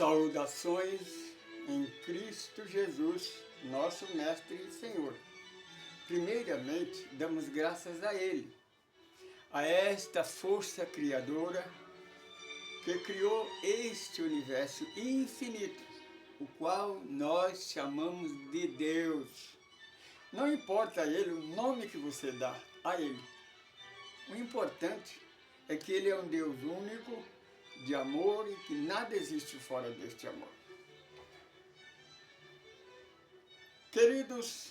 Saudações em Cristo Jesus, nosso Mestre e Senhor. Primeiramente, damos graças a Ele, a esta força criadora que criou este universo infinito, o qual nós chamamos de Deus. Não importa a Ele o nome que você dá a Ele. O importante é que Ele é um Deus único, de amor, e que nada existe fora deste amor. Queridos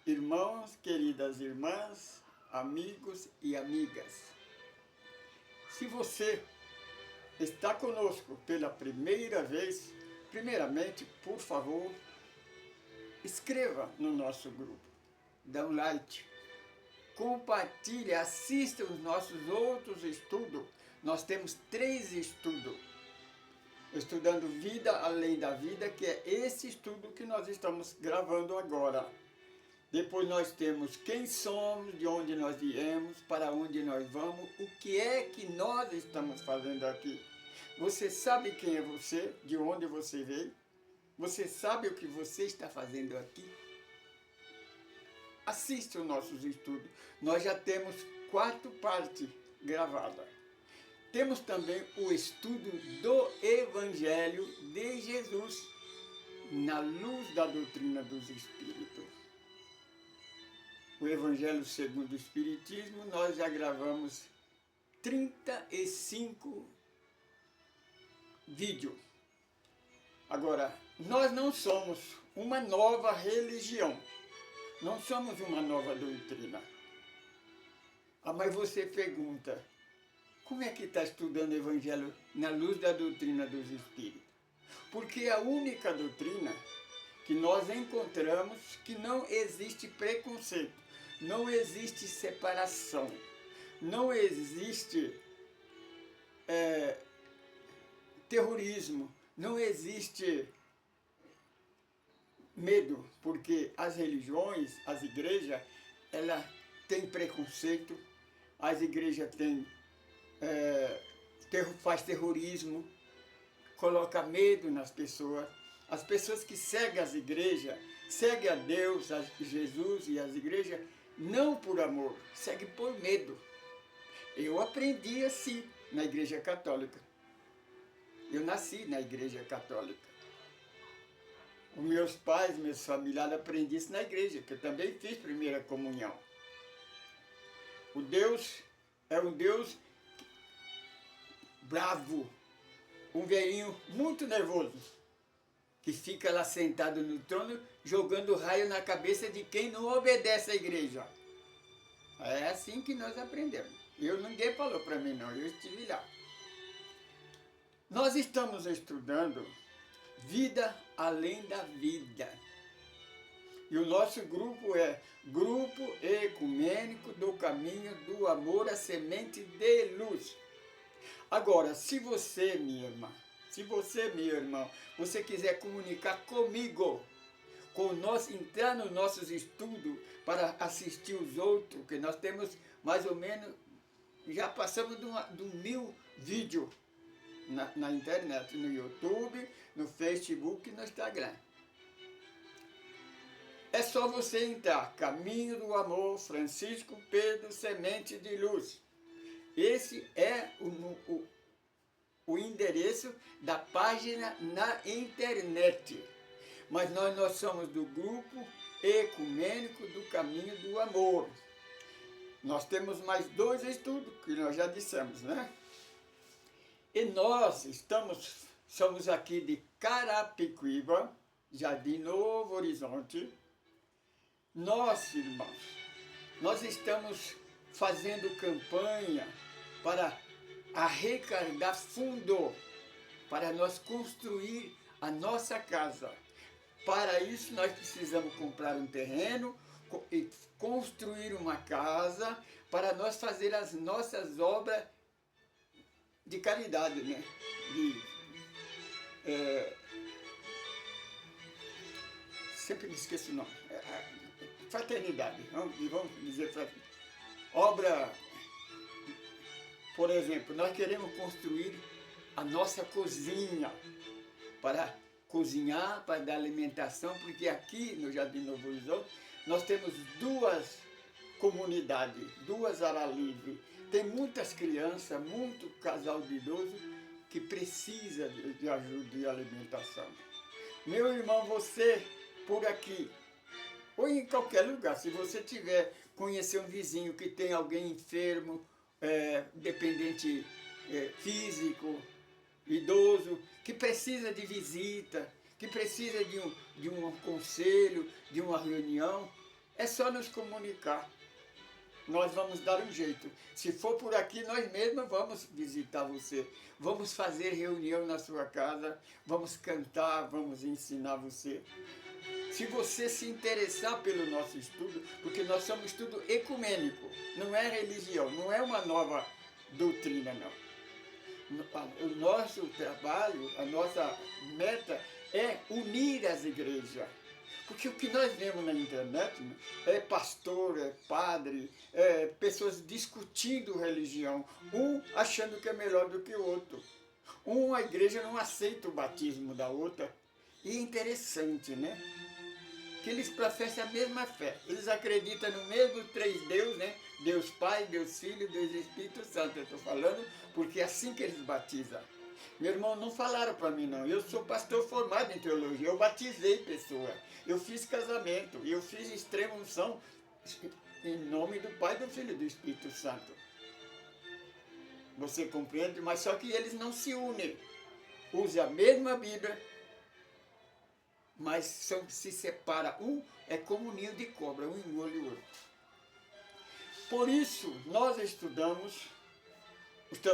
irmãos, queridas irmãs, amigos e amigas, se você está conosco pela primeira vez, primeiramente, por favor, escreva no nosso grupo, dá um like, compartilhe, assista os nossos outros estudos. Nós temos 3 estudos. Estudando Vida Além da Vida, que é esse estudo que nós estamos gravando agora. Depois nós temos quem somos, de onde nós viemos, para onde nós vamos, o que é que nós estamos fazendo aqui. Você sabe quem é você, de onde você veio? Você sabe o que você está fazendo aqui? Assiste os nossos estudos. Nós já temos 4 partes gravadas. Temos também o estudo do Evangelho de Jesus, na luz da doutrina dos Espíritos. O Evangelho segundo o Espiritismo, nós já gravamos 35 vídeos. Agora, nós não somos uma nova religião, não somos uma nova doutrina. Mas você pergunta, como é que está estudando o Evangelho na luz da doutrina dos Espíritos? Porque a única doutrina que nós encontramos que não existe preconceito, não existe separação, não existe terrorismo, não existe medo, porque as religiões, as igrejas, elas têm preconceito, as igrejas têm faz terrorismo, coloca medo nas pessoas. As pessoas que seguem as igrejas, seguem a Deus, a Jesus e as igrejas, não por amor, seguem por medo. Eu aprendi assim na igreja católica. Eu nasci na igreja católica. Os meus pais, meus familiares aprendiam isso na igreja, que eu também fiz primeira comunhão. O Deus é um Deus bravo, um velhinho muito nervoso, que fica lá sentado no trono, jogando raio na cabeça de quem não obedece à igreja. É assim que nós aprendemos. Ninguém falou para mim não, eu estive lá. Nós estamos estudando Vida Além da Vida. E o nosso grupo é Grupo Ecumênico do Caminho do Amor, a Semente de Luz. Agora, se você, minha irmã, meu irmão, você quiser comunicar comigo, entrar nos nossos estudos para assistir os outros, que nós temos mais ou menos, já passamos de 1000 vídeos na internet, no YouTube, no Facebook e no Instagram. É só você entrar, Caminho do Amor, Francisco Pedro, Semente de Luz. Esse é o endereço da página na internet. Mas nós somos do grupo ecumênico do Caminho do Amor. Nós temos mais 2 estudos, que nós já dissemos, né? E nós somos aqui de Carapicuíba, Jardim Novo Horizonte. Nós, irmãos, nós estamos fazendo campanha para arrecadar fundo para nós construir a nossa casa. Para isso nós precisamos comprar um terreno e construir uma casa para nós fazer as nossas obras de caridade, né? Sempre me esqueço o nome. Fraternidade, vamos dizer fraternidade. Obra, por exemplo, nós queremos construir a nossa cozinha. para cozinhar, para dar alimentação, porque aqui no Jardim Novo Horizonte nós temos duas comunidades, duas áreas livres. Tem muitas crianças, muito casal de idoso que precisa de ajuda de alimentação. Meu irmão, você por aqui, ou em qualquer lugar, se você tiver, conhecer um vizinho que tem alguém enfermo, dependente físico, idoso, que precisa de visita, que precisa de um conselho, de uma reunião, é só nos comunicar. Nós vamos dar um jeito. Se for por aqui, nós mesmos vamos visitar você. Vamos fazer reunião na sua casa, vamos cantar, vamos ensinar você. Se você se interessar pelo nosso estudo, porque nós somos estudo ecumênico, não é religião, não é uma nova doutrina, não. O nosso trabalho, a nossa meta é unir as igrejas. Porque o que nós vemos na internet, né, é pastor, é padre, pessoas discutindo religião, um achando que é melhor do que o outro. A igreja não aceita o batismo da outra. E é interessante, né? Que eles professam a mesma fé. Eles acreditam no mesmo três Deus, né? Deus Pai, Deus Filho, Deus Espírito Santo. Eu estou falando porque é assim que eles batizam. Meu irmão, não falaram para mim não. Eu sou pastor formado em teologia. Eu batizei pessoa. Eu fiz casamento. Eu fiz extrema unção em nome do Pai, do Filho e do Espírito Santo. Você compreende? Mas só que eles não se unem. Usam a mesma Bíblia, mas se separa. Um é como um ninho de cobra, um engole o outro. Por isso, nós estamos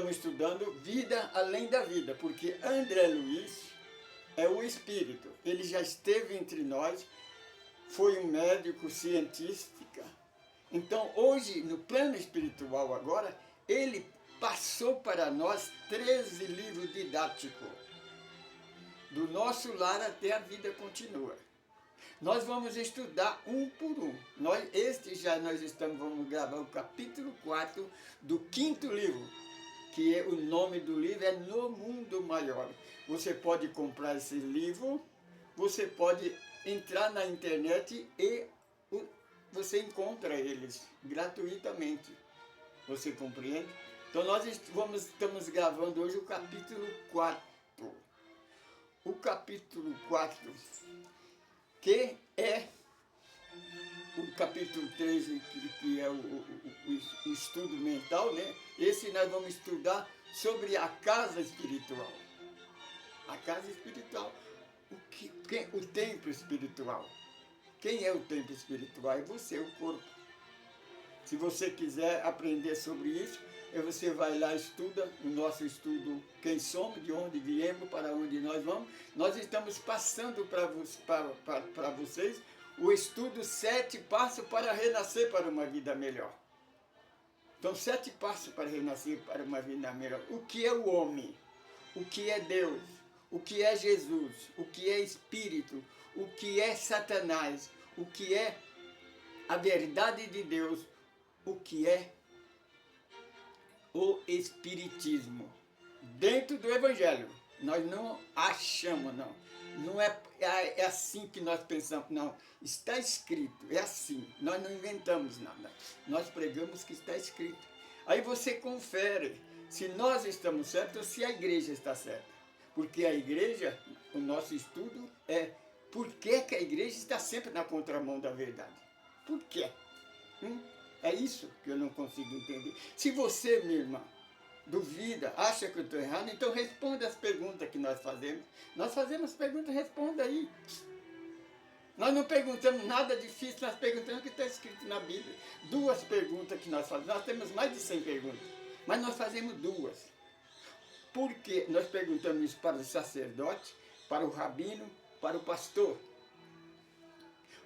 estudando vida além da vida, porque André Luiz é o Espírito. Ele já esteve entre nós, foi um médico científico. Então, hoje, no plano espiritual agora, ele passou para nós 13 livros didáticos. Do nosso lar até a vida continua. Nós vamos estudar um por um. Nós vamos gravar o capítulo 4 do 5º livro, que o nome do livro é No Mundo Maior. Você pode comprar esse livro, você pode entrar na internet e você encontra eles gratuitamente. Você compreende? Então nós estamos gravando hoje o capítulo 4. O capítulo 4, que é o capítulo 13, que é o estudo mental, né? Esse nós vamos estudar sobre a casa espiritual. A casa espiritual. O templo espiritual. Quem é o templo espiritual? É você, o corpo. Se você quiser aprender sobre isso, você vai lá e estuda o nosso estudo, quem somos, de onde viemos, para onde nós vamos. Nós estamos passando para vocês o estudo 7 passos para renascer para uma vida melhor. Então, 7 passos para renascer para uma vida melhor. O que é o homem? O que é Deus? O que é Jesus? O que é Espírito? O que é Satanás? O que é a verdade de Deus? O que é o Espiritismo? Dentro do Evangelho. Nós não achamos, não. Não é assim que nós pensamos, não. Está escrito, é assim. Nós não inventamos nada. Nós pregamos que está escrito. Aí você confere se nós estamos certos ou se a igreja está certa. Porque a igreja, o nosso estudo é por que a igreja está sempre na contramão da verdade. Por quê? É isso que eu não consigo entender. Se você, minha irmã, duvida, acha que eu estou errado, então responda as perguntas que nós fazemos. Nós fazemos perguntas, responda aí. Nós não perguntamos nada difícil, nós perguntamos o que está escrito na Bíblia. 2 perguntas que nós fazemos. Nós temos mais de 100 perguntas, mas nós fazemos 2. Por quê? Nós perguntamos isso para o sacerdote, para o rabino, para o pastor.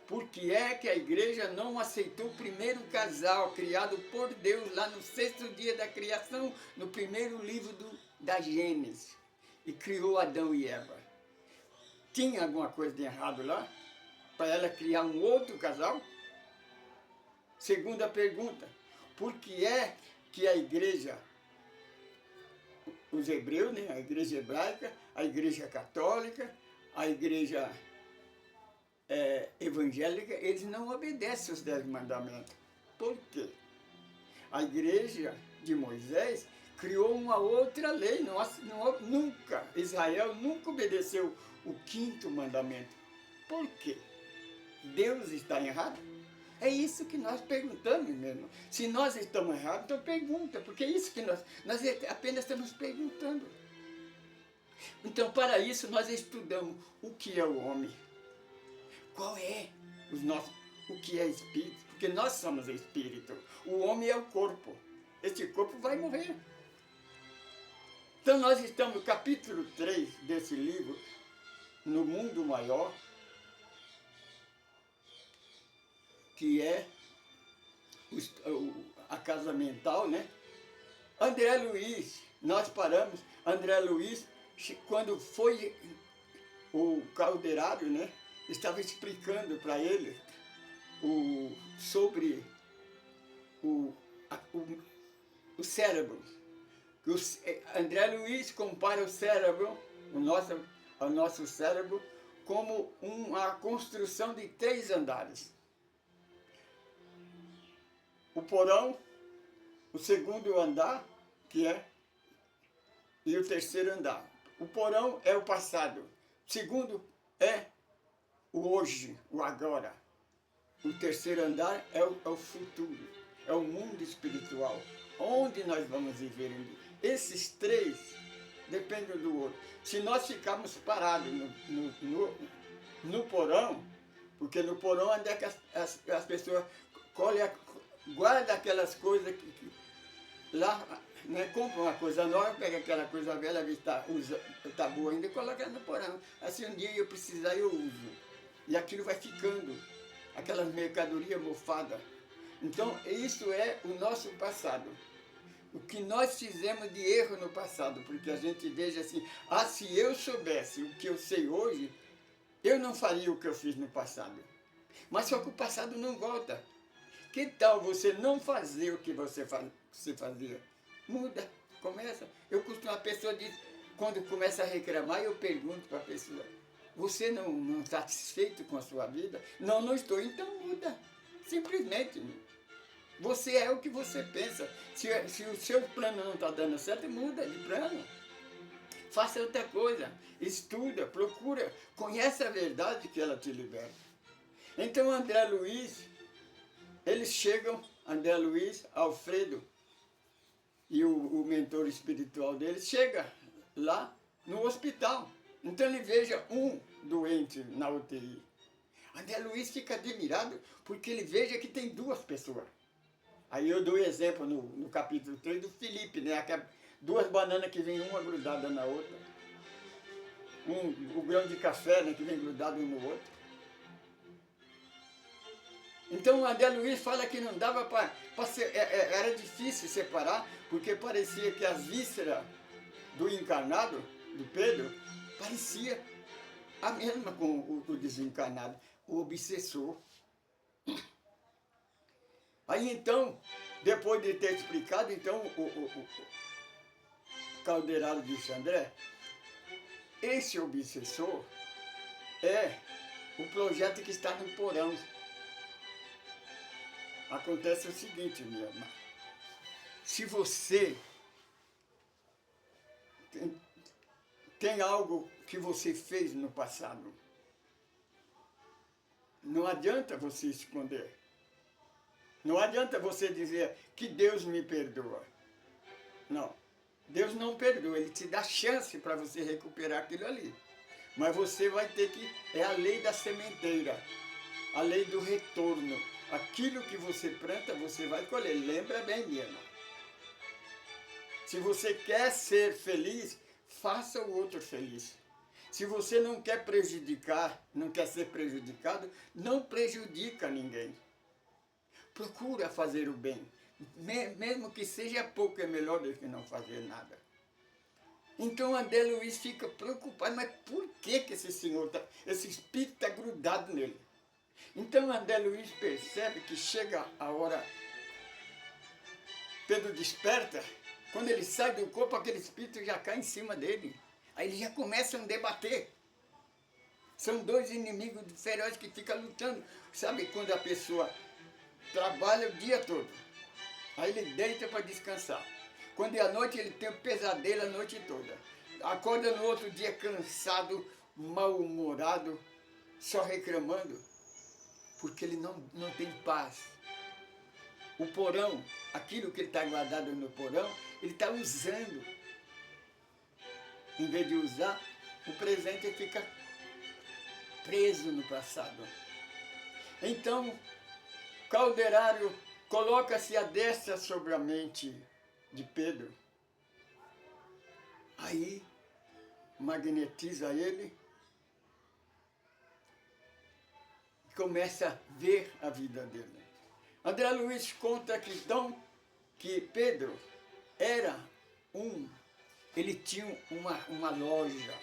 Por que é que a igreja não aceitou o primeiro casal criado por Deus lá no 6º dia da criação, no primeiro livro da Gênesis, e criou Adão e Eva? Tinha alguma coisa de errado lá? Para ela criar um outro casal? Segunda pergunta, por que é que a igreja, os hebreus, né? A igreja hebraica, a igreja católica, a igreja evangélica, eles não obedecem os 10 mandamentos. Por quê? A igreja de Moisés criou uma outra lei. Nunca, Israel nunca obedeceu o 5º mandamento. Por quê? Deus está errado? É isso que nós perguntamos mesmo. Se nós estamos errados, então pergunta, porque é isso que nós apenas estamos perguntando. Então, para isso, nós estudamos o que é o homem. Qual é o que é espírito? Porque nós somos espírito. O homem é o corpo. Este corpo vai morrer. Então nós estamos no capítulo 3 desse livro, No Mundo Maior, que é a casa mental, né? André Luiz, nós paramos, André Luiz, quando foi o Calderaro, né? Estava explicando para ele sobre o cérebro. André Luiz compara o cérebro, o nosso cérebro, como uma construção de 3 andares. O porão, o 2º andar, e o 3º andar. O porão é o passado. O 2º é o hoje, o agora. O 3º andar é o futuro, é o mundo espiritual, onde nós vamos viver. Esses 3 dependem do outro. Se nós ficarmos parados no porão, porque no porão onde é que as pessoas guardam aquelas coisas que lá, né, compram uma coisa nova, pega aquela coisa velha, vê se está boa ainda, e coloca no porão. Assim, um dia eu precisar, eu uso. E aquilo vai ficando, aquelas mercadorias mofadas. Então, isso é o nosso passado. O que nós fizemos de erro no passado, porque a gente veja assim, se eu soubesse o que eu sei hoje, eu não faria o que eu fiz no passado. Mas só que o passado não volta. Que tal você não fazer o que você fazia? Muda, começa. A pessoa diz, quando começa a reclamar, eu pergunto para a pessoa, você não está satisfeito com a sua vida? Não estou, então muda. Simplesmente. Você é o que você pensa. Se o seu plano não está dando certo, muda de plano. Faça outra coisa. Estuda, procura, conhece a verdade que ela te liberta. Então André Luiz, eles chegam, André Luiz, Alfredo e o mentor espiritual deles, chega lá no hospital. Então ele veja um doente na UTI. André Luiz fica admirado porque ele veja que tem 2 pessoas. Aí eu dou exemplo no capítulo 3 do Felipe, né? 2 bananas que vem uma grudada na outra. O grão de café, né, que vem grudado um no outro. Então o André Luiz fala que não dava para era difícil separar, porque parecia que as vísceras do encarnado, do Pedro, parecia a mesma com o desencarnado, o obsessor. Aí então, depois de ter explicado, então o Calderaro disse, André, esse obsessor é o projeto que está no porão. Acontece o seguinte, minha irmã, se você tem algo que você fez no passado, não adianta você esconder. Não adianta você dizer que Deus me perdoa. Não. Deus não perdoa, Ele te dá chance para você recuperar aquilo ali. Mas você vai ter que... É a lei da sementeira, a lei do retorno. Aquilo que você planta, você vai colher. Lembra bem, minha irmã. Se você quer ser feliz, faça o outro feliz. Se você não quer prejudicar, não quer ser prejudicado, não prejudica ninguém. Procura fazer o bem. Mesmo que seja pouco, é melhor do que não fazer nada. Então André Luiz fica preocupado, mas por que esse senhor, esse espírito está grudado nele? Então André Luiz percebe que chega a hora, Pedro desperta Quando ele sai do corpo, aquele espírito já cai em cima dele. Aí eles já começam a debater. São dois inimigos ferozes que ficam lutando. Sabe quando a pessoa trabalha o dia todo? Aí ele deita para descansar. Quando é à noite, ele tem um pesadelo a noite toda. Acorda no outro dia cansado, mal-humorado, só reclamando, porque ele não tem paz. O porão, aquilo que ele está guardado no porão, ele está usando. Em vez de usar, o presente ele fica preso no passado. Então, Calderário coloca-se a destra sobre a mente de Pedro. Aí, magnetiza ele, e começa a ver a vida dele. André Luiz conta que então, que Pedro era ele tinha uma loja,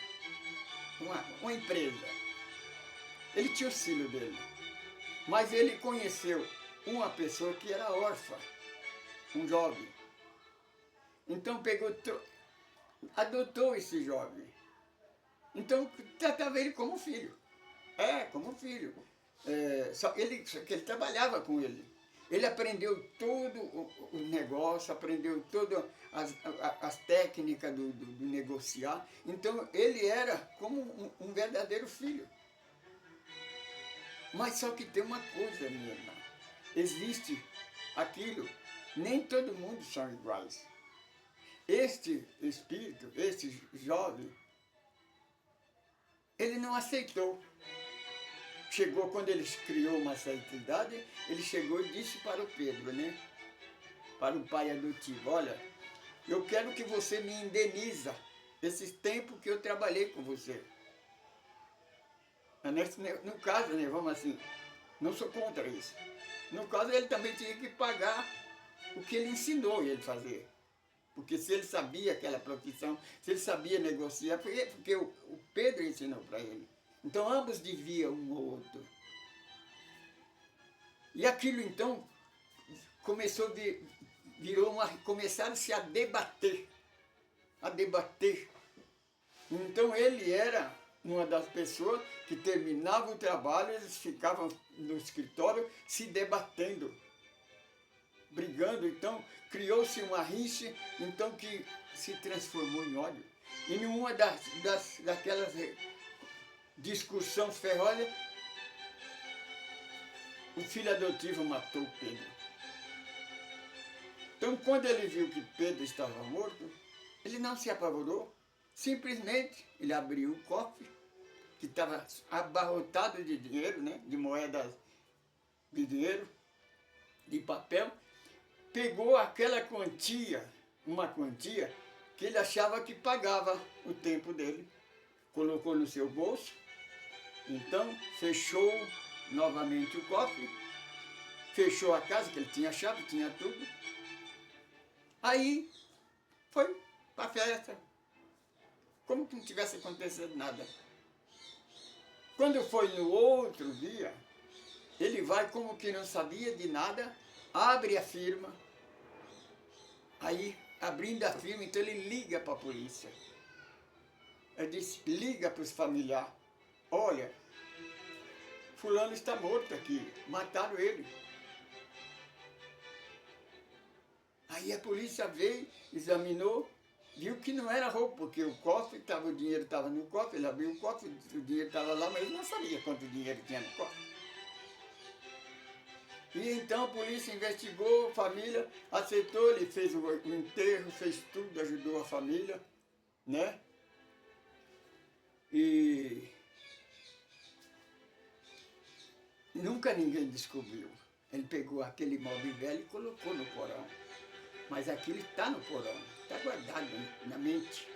uma empresa. Ele tinha o filho dele, mas ele conheceu uma pessoa que era órfã, um jovem. Então adotou esse jovem. Então tratava ele como filho. Como filho. Só que ele trabalhava com ele. Ele aprendeu todo o negócio, aprendeu todas as técnicas do negociar. Então ele era como um verdadeiro filho. Mas só que tem uma coisa, minha irmã. Existe aquilo, nem todo mundo são iguais. Este espírito, este jovem, ele não aceitou. Chegou, quando ele criou uma certa idade, ele chegou e disse para o Pedro, né? Para o pai adotivo: olha, eu quero que você me indeniza esse tempo que eu trabalhei com você. No caso, né, vamos assim, não sou contra isso. No caso, ele também tinha que pagar o que ele ensinou ele a fazer. Porque se ele sabia aquela profissão, se ele sabia negociar, porque o Pedro ensinou para ele. Então ambos deviam um ao outro. E aquilo então começaram-se a debater. Então ele era uma das pessoas que terminava o trabalho, eles ficavam no escritório se debatendo, brigando. Então criou-se uma rixa, então, que se transformou em ódio. E numa daquelas discussão ferrosa, o filho adotivo matou Pedro. Então, quando ele viu que Pedro estava morto, ele não se apavorou. Simplesmente, ele abriu o cofre, que estava abarrotado de dinheiro, né, de moedas de dinheiro, de papel, pegou aquela quantia, uma quantia, que ele achava que pagava o tempo dele, colocou no seu bolso. Então, fechou novamente o cofre, fechou a casa, que ele tinha chave, tinha tudo. Aí, foi para a festa, como que não tivesse acontecido nada. Quando foi no outro dia, ele vai como que não sabia de nada, abre a firma. Aí, abrindo a firma, então ele liga para a polícia. Ele disse: liga para os familiares. Olha, fulano está morto aqui, mataram ele. Aí a polícia veio, examinou, viu que não era roubo, porque o dinheiro estava no cofre, ele abriu o cofre, o dinheiro estava lá, mas ele não sabia quanto dinheiro tinha no cofre. E então a polícia investigou, a família aceitou, ele fez o enterro, fez tudo, ajudou a família, né? E nunca ninguém descobriu. Ele pegou aquele móvel velho e colocou no porão. Mas aquilo está no porão, está guardado na mente.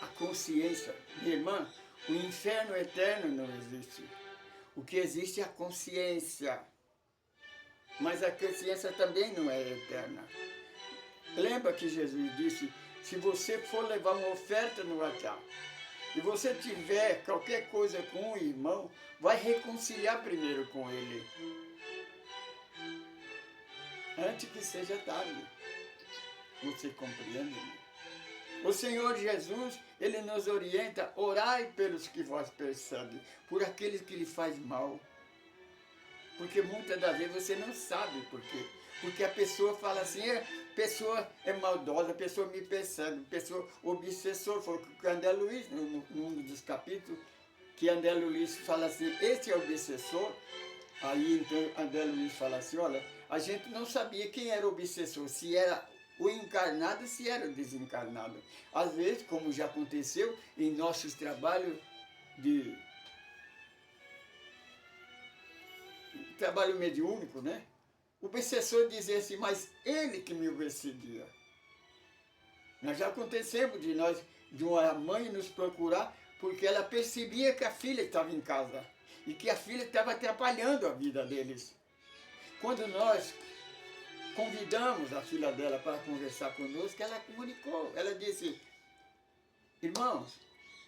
A consciência, minha irmã, o inferno eterno não existe. O que existe é a consciência. Mas a consciência também não é eterna. Lembra que Jesus disse: se você for levar uma oferta no altar, e você tiver qualquer coisa com o irmão, vai reconciliar primeiro com ele, antes que seja tarde. Você compreende? O Senhor Jesus, Ele nos orienta, orai pelos que vos perseguem, por aqueles que lhe faz mal. Porque muitas das vezes você não sabe por quê. Porque a pessoa fala assim, a pessoa é maldosa, a pessoa me persegue, a pessoa obsessor. Foi o que André Luiz, num dos capítulos, que André Luiz fala assim, esse é o obsessor. Aí então André Luiz fala assim, olha, a gente não sabia quem era o obsessor, se era o encarnado, se era o desencarnado. Às vezes, como já aconteceu em nossos trabalhos de trabalho mediúnico, né? O obsessor dizia assim, mas ele que me obsedia. Nós já acontecemos de uma mãe nos procurar porque ela percebia que a filha estava em casa e que a filha estava atrapalhando a vida deles. Quando nós convidamos a filha dela para conversar conosco, ela comunicou, ela disse, irmãos,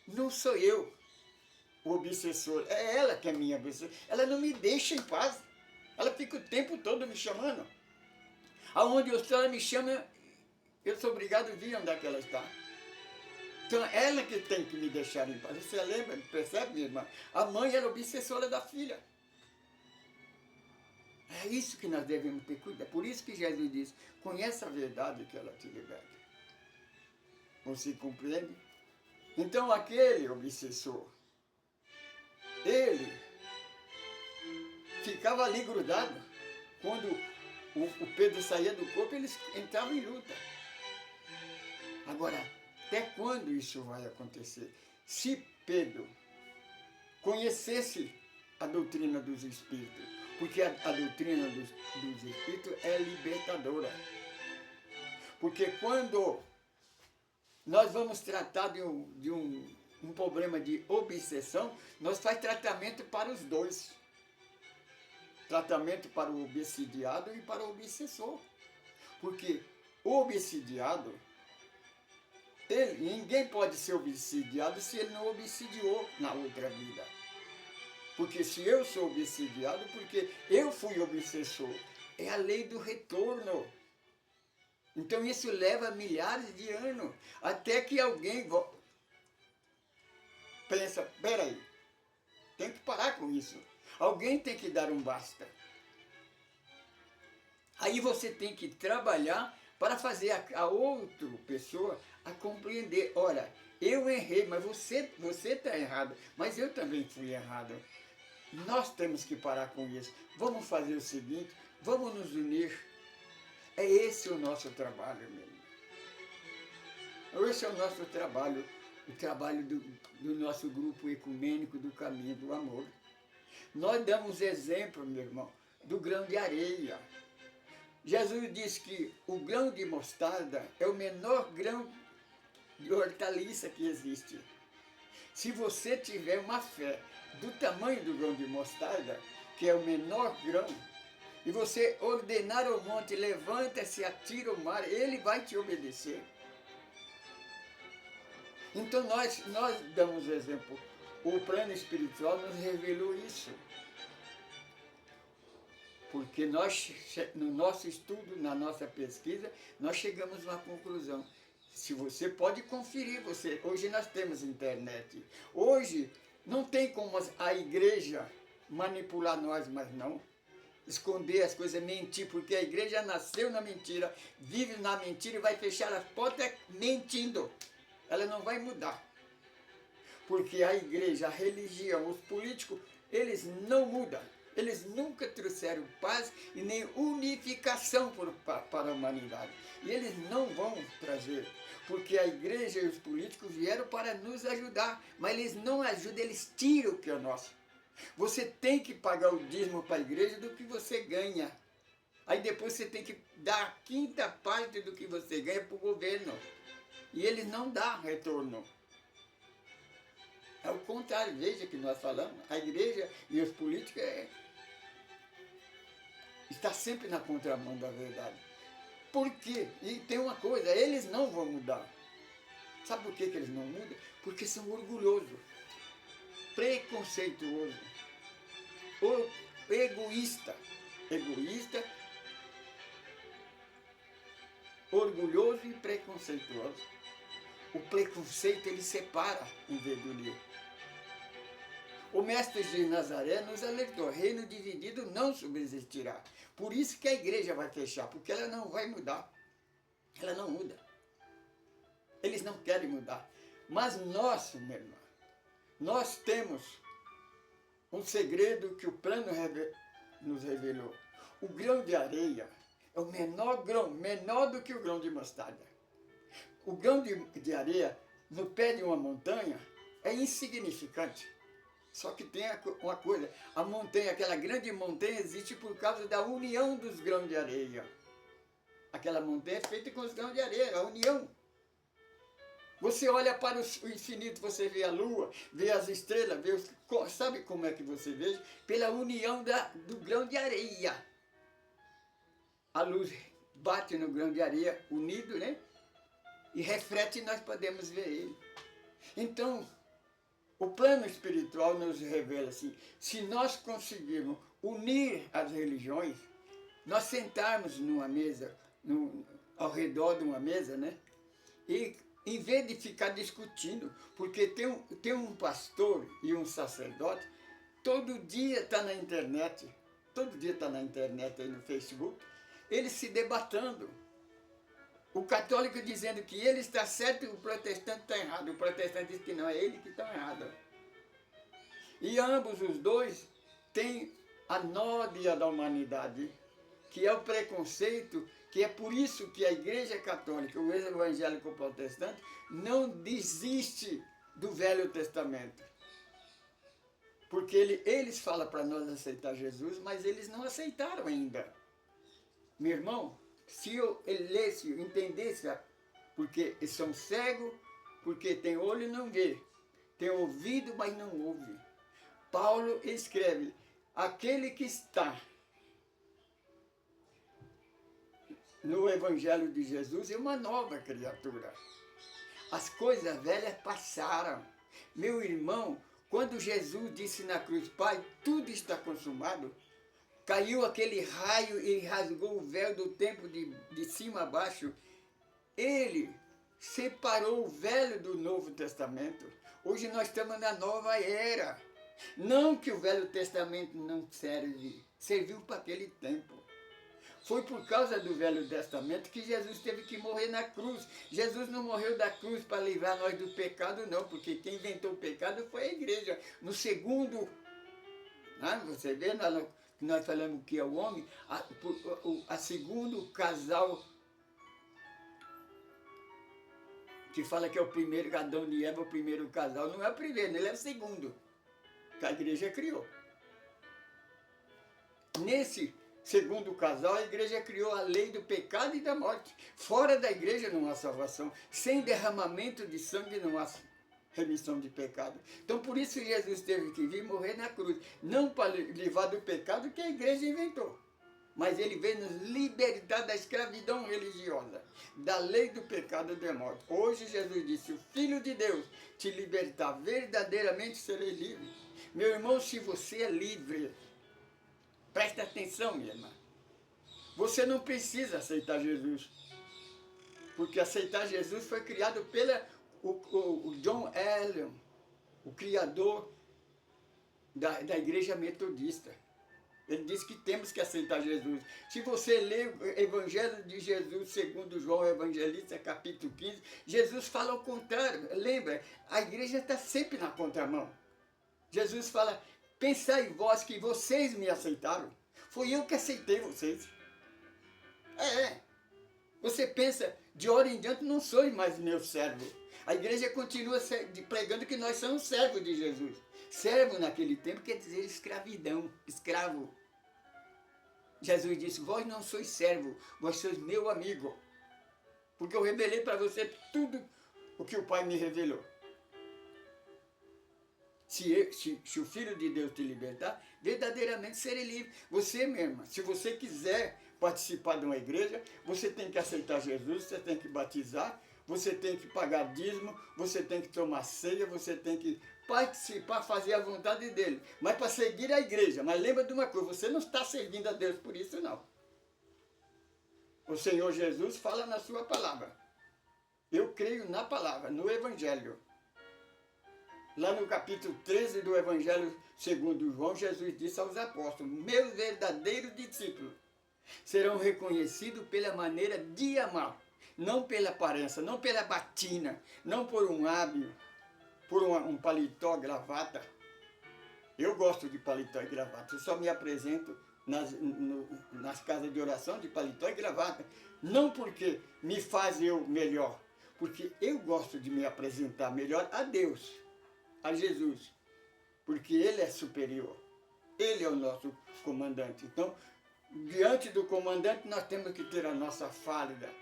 não sou eu o obsessor, é ela que é minha obsessora, ela não me deixa em paz, ela fica o tempo todo me chamando. Aonde ela me chama, eu sou obrigado a vir onde é que ela está. Então ela que tem que me deixar em paz. Você lembra, percebe, minha irmã? A mãe era obsessora da filha. É isso que nós devemos ter cuidado. Por isso que Jesus diz, conhece a verdade que ela te liberta. Você compreende? Então aquele obsessor, ele ficava ali grudado. Quando o Pedro saía do corpo, eles entravam em luta. Agora, até quando isso vai acontecer? Se Pedro conhecesse a doutrina dos Espíritos, porque a doutrina dos Espíritos é libertadora. Porque quando nós vamos tratar de um problema de obsessão, nós faz tratamento para os dois. Tratamento para o obsidiado e para o obsessor. Porque o obsidiado, ninguém pode ser obsidiado se ele não obsidiou na outra vida. Porque se eu sou obsidiado, porque eu fui obsessor. É a lei do retorno. Então isso leva milhares de anos. Até que alguém pensa, peraí, tem que parar com isso. Alguém tem que dar um basta. Aí você tem que trabalhar para fazer a outra pessoa a compreender. Olha, eu errei, mas você está errado, mas eu também fui errado. Nós temos que parar com isso. Vamos fazer o seguinte, vamos nos unir. É esse o nosso trabalho, meu irmão. Esse é o nosso trabalho, o trabalho do nosso grupo ecumênico do Caminho do Amor. Nós damos exemplo, meu irmão, do grão de areia. Jesus disse que o grão de mostarda é o menor grão de hortaliça que existe. Se você tiver uma fé do tamanho do grão de mostarda, que é o menor grão, e você ordenar ao monte, levanta-se, atira ao mar, ele vai te obedecer. Então nós damos exemplo. O plano espiritual nos revelou isso. Porque nós, no nosso estudo, na nossa pesquisa, nós chegamos a uma conclusão. Se você pode conferir, hoje nós temos internet. Hoje não tem como a igreja manipular nós, mas não. Esconder as coisas, mentir, porque a igreja nasceu na mentira, vive na mentira e vai fechar as portas mentindo. Ela não vai mudar. Porque a igreja, a religião, os políticos, eles não mudam. Eles nunca trouxeram paz e nem unificação para a humanidade. E eles não vão trazer, porque a igreja e os políticos vieram para nos ajudar, mas eles não ajudam, eles tiram o que é nosso. Você tem que pagar o dízimo para a igreja do que você ganha. Aí depois você tem que dar a quinta parte do que você ganha para o governo. E eles não dão retorno. É o contrário, veja que nós falamos, a igreja e os políticos está sempre na contramão da verdade. Por quê? E tem uma coisa, eles não vão mudar. Sabe por que eles não mudam? Porque são orgulhosos, preconceituosos, egoísta. orgulhoso e preconceituoso. O preconceito, ele separa em vez de unir. O mestre de Nazaré nos alertou: reino dividido não subsistirá. Por isso que a igreja vai fechar, porque ela não vai mudar. Ela não muda. Eles não querem mudar. Mas nós, meu irmão, nós temos um segredo que o plano nos revelou. O grão de areia é o menor grão, menor do que o grão de mostarda. O grão de areia no pé de uma montanha é insignificante. Só que tem uma coisa, a montanha, aquela grande montanha existe por causa da união dos grãos de areia. Aquela montanha é feita com os grãos de areia, a união. Você olha para o infinito, você vê a lua, vê as estrelas, sabe como é que você vê? Pela união do grão de areia. A luz bate no grão de areia unido, né? E reflete e nós podemos ver ele. Então, o plano espiritual nos revela assim, se nós conseguirmos unir as religiões, nós sentarmos numa mesa, ao redor de uma mesa, né? E em vez de ficar discutindo, porque tem um pastor e um sacerdote, todo dia está na internet aí no Facebook, eles se debatendo. O católico dizendo que ele está certo e o protestante está errado. O protestante diz que não, é ele que está errado. E ambos os dois têm a nódia da humanidade, que é o preconceito, que é por isso que a Igreja Católica, o evangélico protestante, não desiste do Velho Testamento. Porque eles falam para nós aceitar Jesus, mas eles não aceitaram ainda. Meu irmão, se eu lesse, entendesse, porque eles são cegos, porque tem olho e não vê, tem ouvido, mas não ouve. Paulo escreve, aquele que está no Evangelho de Jesus é uma nova criatura. As coisas velhas passaram. Meu irmão, quando Jesus disse na cruz, Pai, tudo está consumado, caiu aquele raio e rasgou o véu do templo de cima a baixo. Ele separou o Velho do Novo Testamento. Hoje nós estamos na nova era. Não que o Velho Testamento não serve, serviu para aquele tempo. Foi por causa do Velho Testamento que Jesus teve que morrer na cruz. Jesus não morreu da cruz para livrar nós do pecado, não, porque quem inventou o pecado foi a igreja. No segundo, você vê, nós falamos que é o homem, a segundo casal, que fala que é o primeiro, Adão e Eva, o primeiro casal, não é o primeiro, ele é o segundo, que a igreja criou. Nesse segundo casal, a igreja criou a lei do pecado e da morte. Fora da igreja não há salvação. Sem derramamento de sangue não há remissão de pecado. Então por isso Jesus teve que vir morrer na cruz. Não para livrar do pecado que a igreja inventou. Mas ele veio nos libertar da escravidão religiosa, da lei do pecado e da morte. Hoje Jesus disse, o Filho de Deus te libertar, verdadeiramente serei livre. Meu irmão, se você é livre, presta atenção, minha irmã. Você não precisa aceitar Jesus. Porque aceitar Jesus foi criado pelo John Elion, o criador da igreja metodista. Ele disse que temos que aceitar Jesus. Se você lê o Evangelho de Jesus, segundo João Evangelista, capítulo 15, Jesus fala ao contrário. Lembra, a igreja está sempre na contramão. Jesus fala, pensai vós que vocês me aceitaram. Foi eu que aceitei vocês. Você pensa, de hora em diante não sois mais meu servo. A igreja continua pregando que nós somos servos de Jesus. Servo naquele tempo quer dizer escravidão, escravo. Jesus disse, vós não sois servo, vós sois meu amigo. Porque eu revelei para você tudo o que o Pai me revelou. Se o Filho de Deus te libertar, verdadeiramente serei livre. Você mesma, se você quiser participar de uma igreja, você tem que aceitar Jesus, você tem que batizar, você tem que pagar dízimo, você tem que tomar ceia, você tem que participar, fazer a vontade dele. Mas para seguir a igreja. Mas lembra de uma coisa, você não está servindo a Deus por isso, não. O Senhor Jesus fala na sua palavra. Eu creio na palavra, no Evangelho. Lá no capítulo 13 do Evangelho segundo João, Jesus disse aos apóstolos: meus verdadeiros discípulos serão reconhecidos pela maneira de amar, não pela aparência, não pela batina, não por um hábito, por um paletó, gravata. Eu gosto de paletó e gravata, eu só me apresento nas casas de oração de paletó e gravata, não porque me faz eu melhor, porque eu gosto de me apresentar melhor a Deus, a Jesus, porque Ele é superior, Ele é o nosso comandante. Então, diante do comandante, nós temos que ter a nossa falda.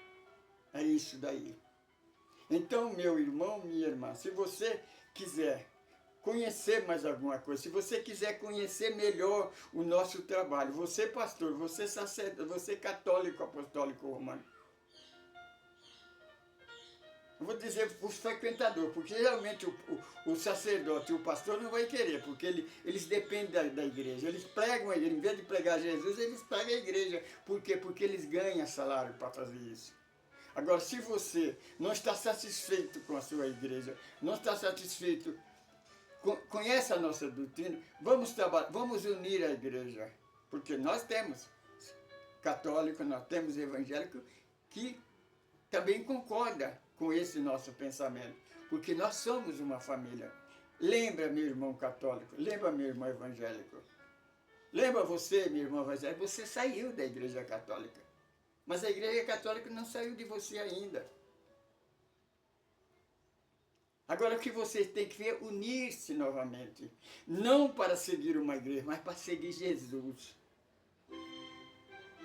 É isso daí. Então, meu irmão, minha irmã, se você quiser conhecer mais alguma coisa, se você quiser conhecer melhor o nosso trabalho, você pastor, você sacerdote, você católico apostólico romano, eu vou dizer para os frequentadores, porque geralmente o sacerdote e o pastor não vai querer, porque eles dependem da igreja, eles pregam a igreja, em vez de pregar Jesus, eles pregam a igreja. Por quê? Porque eles ganham salário para fazer isso. Agora, se você não está satisfeito com a sua igreja, não está satisfeito, conhece a nossa doutrina, vamos trabalhar, vamos unir a igreja, porque nós temos católico, nós temos evangélico que também concorda com esse nosso pensamento, porque nós somos uma família. Lembra, meu irmão católico, lembra, meu irmão evangélico, lembra você, meu irmão evangélico, você saiu da igreja católica, mas a igreja católica não saiu de você ainda. Agora o que vocês têm que ver é unir-se novamente, não para seguir uma igreja, mas para seguir Jesus.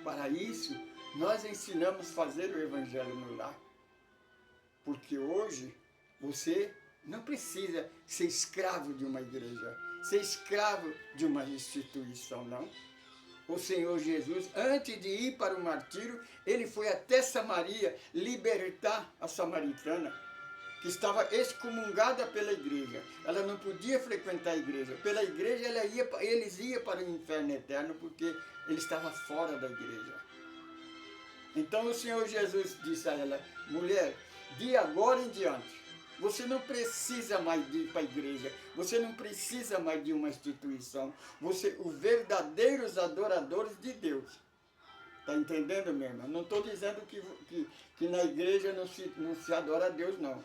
Para isso, nós ensinamos a fazer o evangelho no lar. Porque hoje você não precisa ser escravo de uma igreja, ser escravo de uma instituição, não. O Senhor Jesus, antes de ir para o martírio, ele foi até Samaria libertar a samaritana, que estava excomungada pela igreja. Ela não podia frequentar a igreja. Pela igreja eles iam para o inferno eterno, porque ele estava fora da igreja. Então o Senhor Jesus disse a ela: mulher, de agora em diante, você não precisa mais de ir para a igreja, você não precisa mais de uma instituição, os verdadeiros adoradores de Deus. Está entendendo, meu irmão? Não estou dizendo que na igreja não se adora a Deus, não.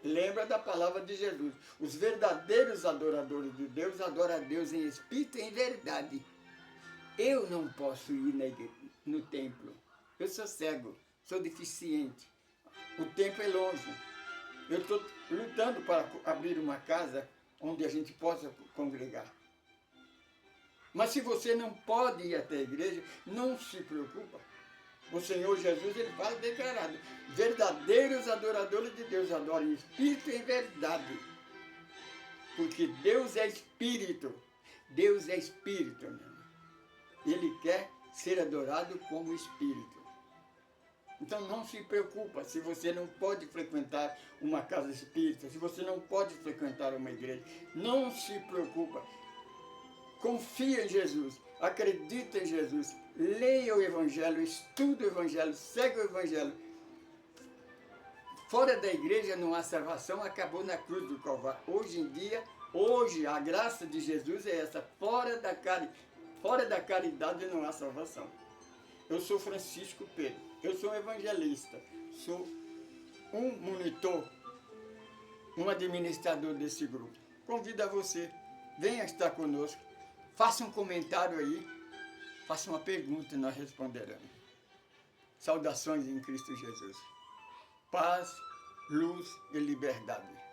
Lembra da palavra de Jesus. Os verdadeiros adoradores de Deus adoram a Deus em espírito e em verdade. Eu não posso ir no templo. Eu sou cego, sou deficiente. O templo é longe. Eu estou lutando para abrir uma casa onde a gente possa congregar. Mas se você não pode ir até a igreja, não se preocupa. O Senhor Jesus, ele fala declarado: verdadeiros adoradores de Deus adoram em espírito e em verdade. Porque Deus é espírito. Deus é espírito, meu irmão. Ele quer ser adorado como espírito. Então não se preocupa se você não pode frequentar uma casa espírita, se você não pode frequentar uma igreja. Não se preocupa. Confia em Jesus, acredita em Jesus, leia o Evangelho, estuda o Evangelho, segue o Evangelho. Fora da igreja não há salvação, acabou na cruz do Calvário. Hoje em dia, a graça de Jesus é essa: fora da caridade não há salvação. Eu sou Francisco Pedro, eu sou um evangelista, sou um monitor, um administrador desse grupo. Convido a você, venha estar conosco, faça um comentário aí, faça uma pergunta e nós responderemos. Saudações em Cristo Jesus. Paz, luz e liberdade.